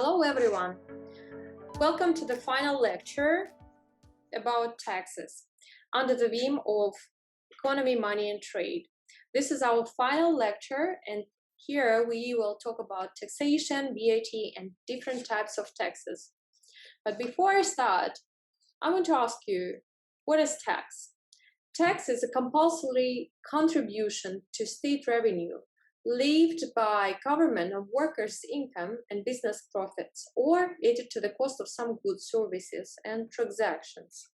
Hello everyone! Welcome to the final lecture about taxes under the theme of economy, money and trade. This is our final lecture, and here we will talk about taxation, VAT and different types of taxes. But before I start, I want to ask you, what is tax? Tax is a compulsory contribution to state revenue levied by government on workers' income and business profits, or added to the cost of some goods, services, and transactions.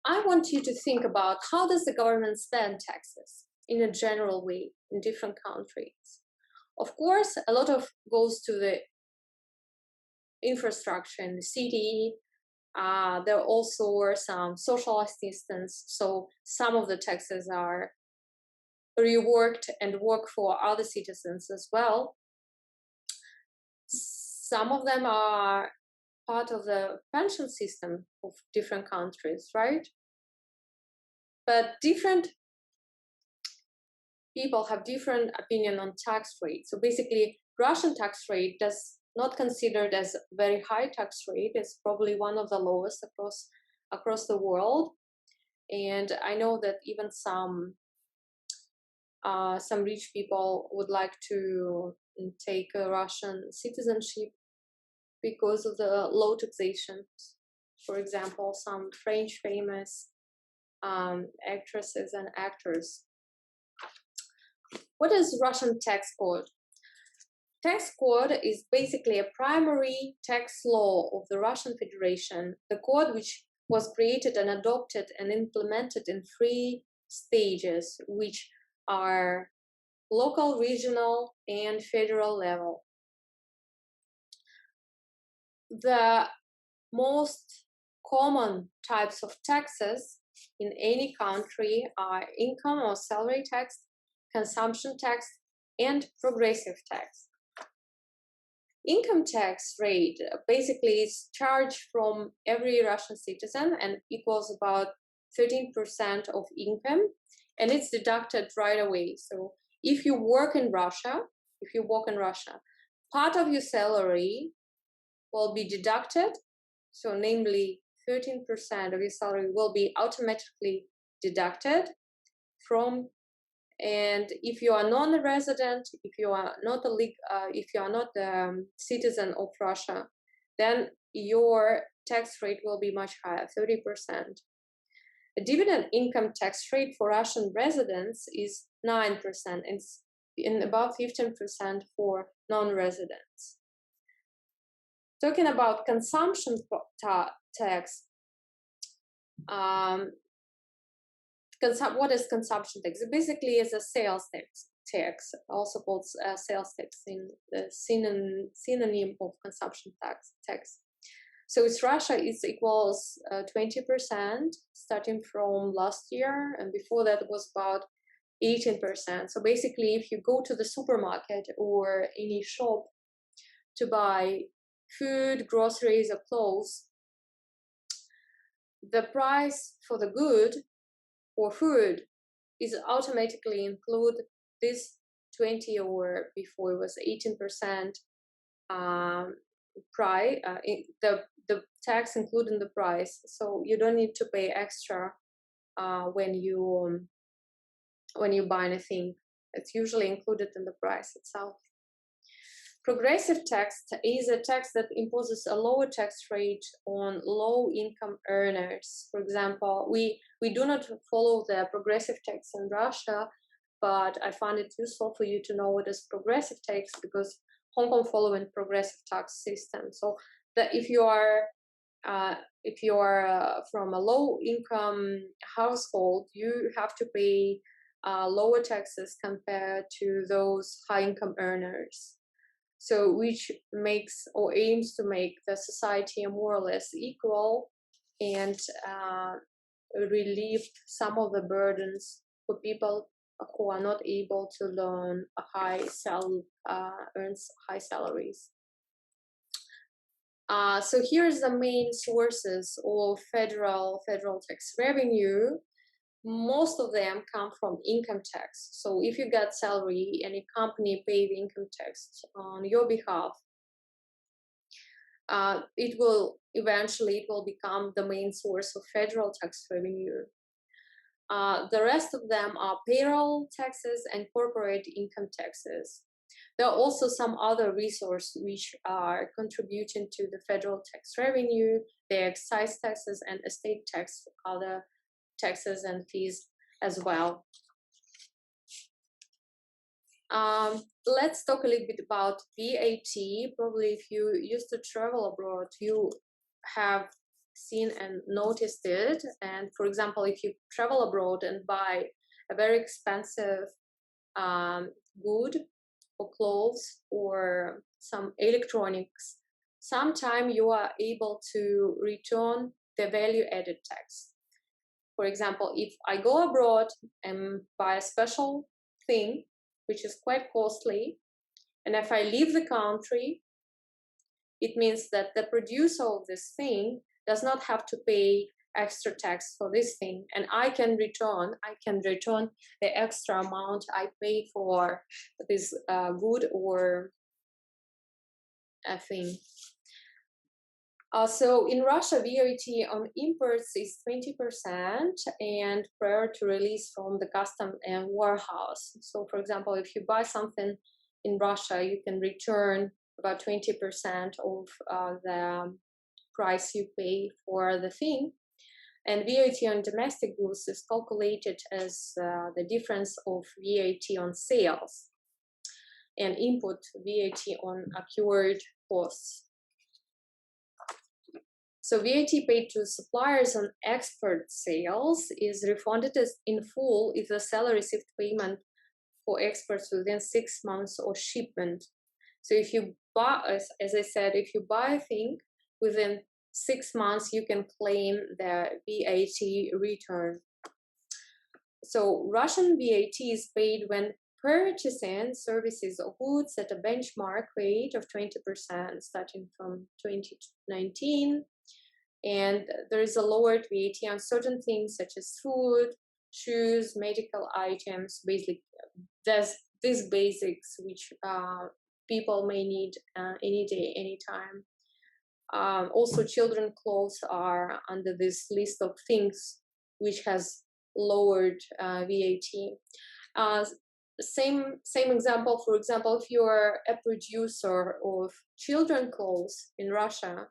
I want you to think about how does the government spend taxes in a general way in different countries. Of course, a lot of goes to the infrastructure in the city. There also are some social assistance, so some of the taxes are reworked and work for other citizens as well. Some of them are part of the pension system of different countries, right? But different people have different opinion on tax rate. So basically, Russian tax rate does not considered as very high tax rate. It's probably one of the lowest across the world. And I know that even some rich people would like to take a Russian citizenship because of the low taxation. For example, some French famous actresses and actors. What is Russian tax code? Tax code is basically a primary tax law of the Russian Federation, the code which was created and adopted and implemented in 3 stages, which are local, regional, and federal level. The most common types of taxes in any country are income or salary tax, consumption tax, and progressive tax. Income tax rate basically is charged from every Russian citizen and equals about 13% of income, and it's deducted right away. So if you work in Russia, part of your salary will be deducted. So namely 13% of your salary will be automatically deducted from. And if you are non-resident, if you are not a citizen of Russia, then your tax rate will be much higher, 30%. The dividend income tax rate for Russian residents is 9%, and about 15% for non-residents. Talking about consumption tax, what is consumption tax? It basically is a sales tax, also called sales tax in the synonym of consumption tax. So it's Russia, it equals 20% starting from last year, and before that it was about 18%. So basically, if you go to the supermarket or any shop to buy food, groceries, or clothes, the price for the good or food is automatically include this 20, or before it was 18% price, the tax included in the price. So you don't need to pay extra when you buy anything. It's usually included in the price itself. Progressive tax is a tax that imposes a lower tax rate on low-income earners. For example, we do not follow the progressive tax in Russia, but I found it useful for you to know what is progressive tax because Hong Kong following progressive tax system. So that if you are from a low-income household, you have to pay lower taxes compared to those high-income earners. So which makes or aims to make the society more or less equal and relieve some of the burdens for people who are not able to earn high salaries. So here's the main sources of federal tax revenue. most of them come from income tax. So if you get salary and a company pays income tax on your behalf, it will become the main source of federal tax revenue. The rest of them are payroll taxes and corporate income taxes. There are also some other resources which are contributing to the federal tax revenue. The excise taxes and estate tax, other taxes and fees as well. Let's talk a little bit about VAT. Probably if you used to travel abroad, you have seen and noticed it. And for example, if you travel abroad and buy a very expensive good or clothes or some electronics, sometime you are able to return the value added tax. For example, if I go abroad and buy a special thing, which is quite costly, and if I leave the country, it means that the producer of this thing does not have to pay extra tax for this thing, and I can return the extra amount I pay for this good or a thing. So in Russia, VAT on imports is 20%, and prior to release from the custom and warehouse. So for example, if you buy something in Russia, you can return about 20% of the price you pay for the thing. And VAT on domestic goods is calculated as the difference of VAT on sales and input VAT on accrued costs. So VAT paid to suppliers on export sales is refunded in full if the seller received payment for exports within 6 months of shipment. So if you buy, as I said, if you buy a thing within 6 months, you can claim the VAT return. So Russian VAT is paid when purchasing services or goods at a benchmark rate of 20% starting from 2019. And there is a lowered VAT on certain things such as food, shoes, medical items, basically these basics which people may need any day, anytime. Also, children clothes are under this list of things which has lowered VAT. Same example. For example, if you are a producer of children clothes in Russia,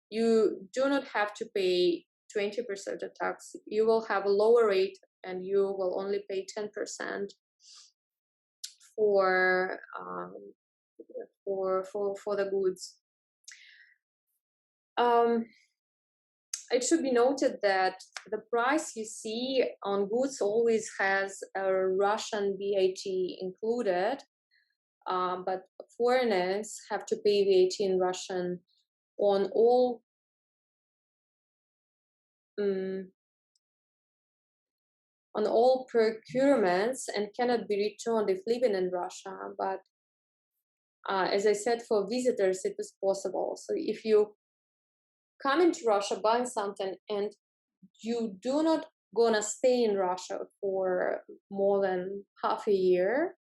you do not have to pay 20% of tax. You will have a lower rate, and you will only pay 10% for the goods. It should be noted that the price you see on goods always has a Russian VAT included, but foreigners have to pay VAT in Russian on all procurements and cannot be returned if living in Russia. But as I said, for visitors it is possible. So if you come into Russia buying something and you do not gonna stay in Russia for more than half a year,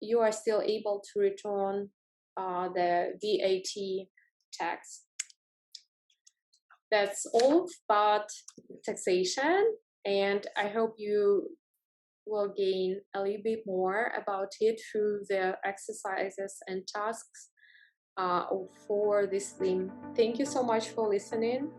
you are still able to return the VAT tax. That's all about taxation, and I hope you will gain a little bit more about it through the exercises and tasks for this theme. Thank you so much for listening.